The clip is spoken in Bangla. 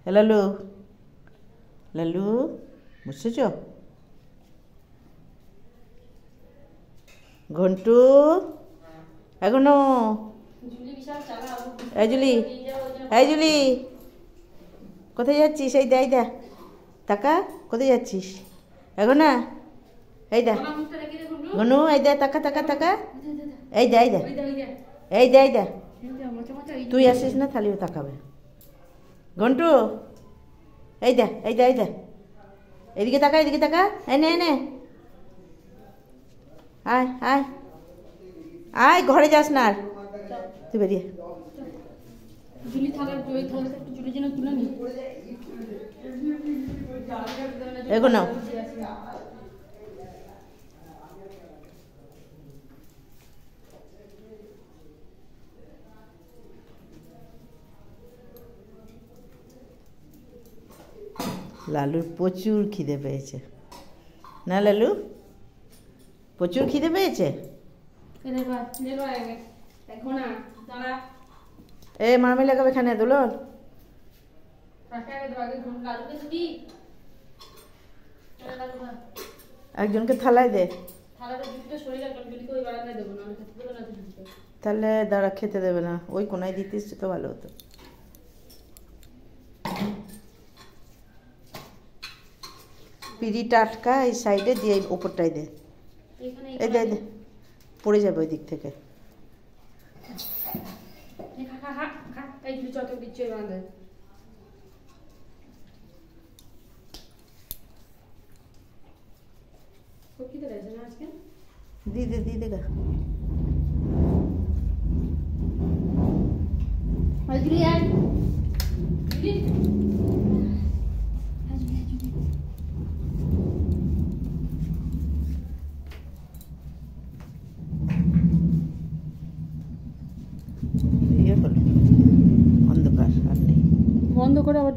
লালু লালু বসেছ? ঘন্টু এখনো? এই জুলি, এই জুলি, কোথায় যাচ্ছিস? এই দে, এই দে, টাকা কোথায় যাচ্ছিস? এখন না, এই দে ঘনু, এই দে, টাকা টাকা টাকা, এই দে, এই দে, এই দে, এই দে, তুই আসিস না তাহলেও তাকাবে। ঘন্টু এই দে, এই দে, এই দে, এদিকে তাকা, এদিকে তাকা, এনে এনে আয় আয় আয়, ঘরে যাস না আর, তুই বেরিয়ে। এগো নাও। লালুর প্রচুর খিদে পেয়েছে না লালু? প্রচুর খিদে পেয়েছে। এ মামি লাগাবে এখানে দুলন। একজনকে থালায় দে, তাহলে দাঁড়া, খেতে দেবে না। ওই কোনায় দিতিস তো ভালো হতো। পিড়িটা আটকা এই সাইডে দিয়ে, ওপরটাই দে, এই দে, দে, পড়ে যাবে ওই দিক থেকে। দিদে দিদে গা অন্ধকার আর নেই, বন্ধ করে আবার